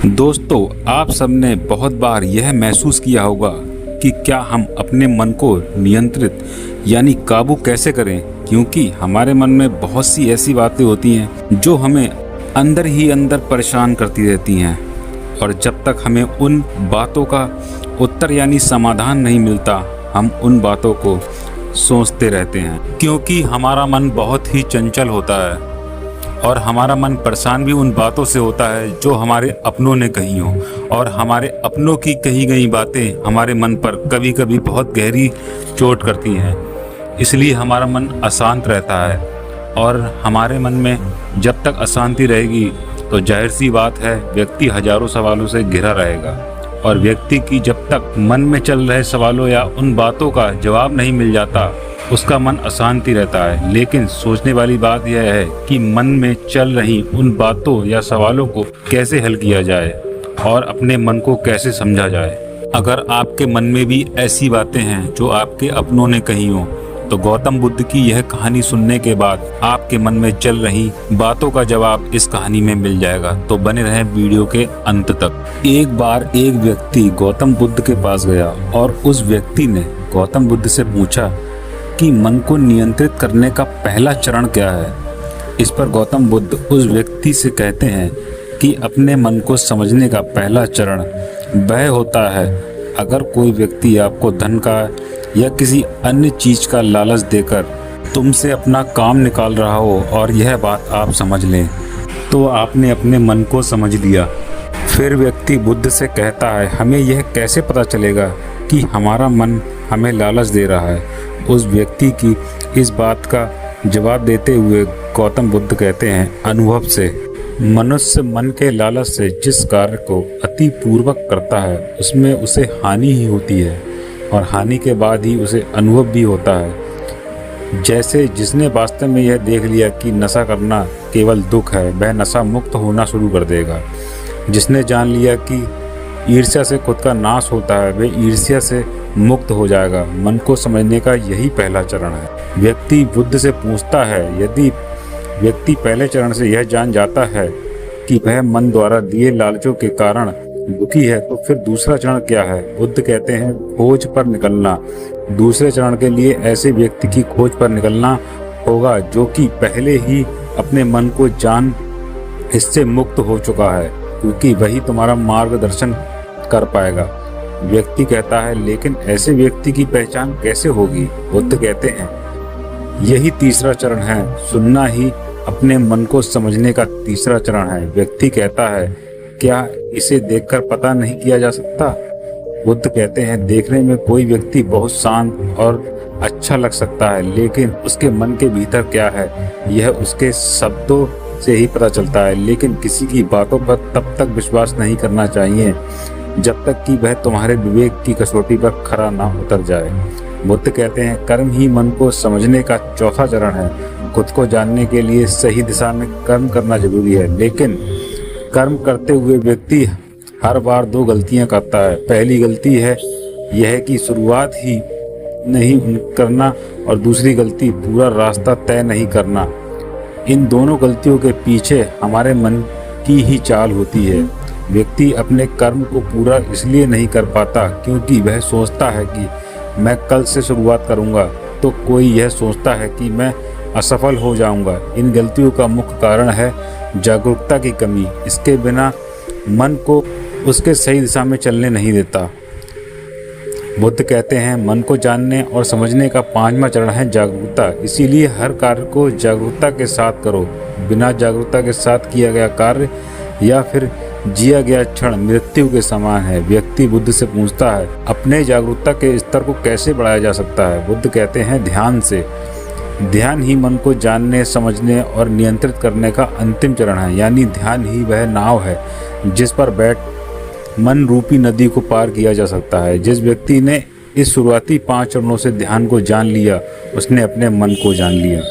दोस्तों, आप सबने बहुत बार यह महसूस किया होगा कि क्या हम अपने मन को नियंत्रित यानी काबू कैसे करें, क्योंकि हमारे मन में बहुत सी ऐसी बातें होती हैं जो हमें अंदर ही अंदर परेशान करती रहती हैं, और जब तक हमें उन बातों का उत्तर यानी समाधान नहीं मिलता, हम उन बातों को सोचते रहते हैं, क्योंकि हमारा मन बहुत ही चंचल होता है और हमारा मन परेशान भी उन बातों से होता है जो हमारे अपनों ने कही हों, और हमारे अपनों की कही गई बातें हमारे मन पर कभी कभी बहुत गहरी चोट करती हैं। इसलिए हमारा मन अशांत रहता है, और हमारे मन में जब तक अशांति रहेगी तो जाहिर सी बात है व्यक्ति हजारों सवालों से घिरा रहेगा, और व्यक्ति की जब तक मन में चल रहे सवालों या उन बातों का जवाब नहीं मिल जाता उसका मन अशांति रहता है। लेकिन सोचने वाली बात यह है कि मन में चल रही उन बातों या सवालों को कैसे हल किया जाए और अपने मन को कैसे समझा जाए। अगर आपके मन में भी ऐसी बातें हैं जो आपके अपनों ने कही हों, तो गौतम बुद्ध की यह कहानी सुनने के बाद आपके मन में चल रही बातों का जवाब इस कहानी में मिल जाएगा। तो बने रहें वीडियो के अंत तक। एक बार एक व्यक्ति गौतम बुद्ध के पास गया और उस व्यक्ति ने गौतम बुद्ध से पूछा कि मन को नियंत्रित करने का पहला चरण क्या है। इस पर गौतम बुद्ध उस व्यक्ति से कहते हैं कि अपने मन को समझने का पहला चरण वह होता है अगर कोई व्यक्ति आपको धन का या किसी अन्य चीज का लालच देकर तुमसे अपना काम निकाल रहा हो और यह बात आप समझ लें तो आपने अपने मन को समझ लिया। फिर व्यक्ति बुद्ध से कहता है, हमें यह कैसे पता चलेगा कि हमारा मन हमें लालच दे रहा है। उस व्यक्ति की इस बात का जवाब देते हुए गौतम बुद्ध कहते हैं, अनुभव से। मनुष्य मन के लालच से जिस कार्य को अति पूर्वक करता है उसमें उसे हानि ही होती है, और हानि के बाद ही उसे अनुभव भी होता है। जैसे जिसने वास्तव में यह देख लिया कि नशा करना केवल दुख है, वह नशा मुक्त होना शुरू कर देगा। जिसने जान लिया कि ईर्ष्या से खुद का नाश होता है, वह ईर्ष्या से मुक्त हो जाएगा। मन को समझने का यही पहला चरण है। व्यक्ति बुद्ध से पूछता है, यदि व्यक्ति पहले चरण से यह जान जाता है कि वह मन द्वारा दिए लालचों के कारण दुखी है, तो फिर दूसरा चरण क्या है। बुद्ध कहते हैं, खोज पर निकलना। दूसरे चरण के लिए ऐसे व्यक्ति की खोज पर निकलना होगा जो कि पहले ही अपने मन को जान इससे मुक्त हो चुका है, क्योंकि वही तुम्हारा मार्गदर्शन कर पाएगा। व्यक्ति कहता है, लेकिन ऐसे व्यक्ति की पहचान कैसे होगी। बुद्ध कहते हैं, यही तीसरा चरण है। सुनना ही अपने मन को समझने का तीसरा चरण है। व्यक्ति कहता है, क्या इसे देखकर पता नहीं किया जा सकता। बुद्ध कहते हैं, देखने में कोई व्यक्ति बहुत शांत और अच्छा लग सकता है, लेकिन उसके मन के भीतर क्या है यह उसके शब्दों से ही पता चलता है। लेकिन किसी की बातों पर तब तक विश्वास नहीं करना चाहिए जब तक कि वह तुम्हारे विवेक की कसौटी पर खरा ना उतर जाए। बुद्ध कहते हैं, कर्म ही मन को समझने का चौथा चरण है। खुद को जानने के लिए सही दिशा में कर्म करना जरूरी है, लेकिन कर्म करते हुए व्यक्ति हर बार दो गलतियां करता है। पहली गलती है यह कि शुरुआत ही नहीं करना, और दूसरी गलती पूरा रास्ता तय नहीं करना। इन दोनों गलतियों के पीछे हमारे मन की ही चाल होती है। व्यक्ति अपने कर्म को पूरा इसलिए नहीं कर पाता क्योंकि वह सोचता है कि मैं कल से शुरुआत करूंगा, तो कोई यह सोचता है कि मैं असफल हो जाऊंगा। इन गलतियों का मुख्य कारण है जागरूकता की कमी। इसके बिना मन को उसके सही दिशा में चलने नहीं देता। बुद्ध कहते हैं, मन को जानने और समझने का पांचवा चरण है जागरूकता। इसीलिए हर कार्य को जागरूकता के साथ करो। बिना जागरूकता के साथ किया गया कार्य या फिर जिया गया क्षण मृत्यु के समान है। व्यक्ति बुद्ध से पूछता है, अपने जागरूकता के स्तर को कैसे बढ़ाया जा सकता है। बुद्ध कहते हैं, ध्यान से। ध्यान ही मन को जानने, समझने और नियंत्रित करने का अंतिम चरण है। यानी ध्यान ही वह नाव है जिस पर बैठ मन रूपी नदी को पार किया जा सकता है। जिस व्यक्ति ने इस शुरुआती 5 चरणों से ध्यान को जान लिया, उसने अपने मन को जान लिया।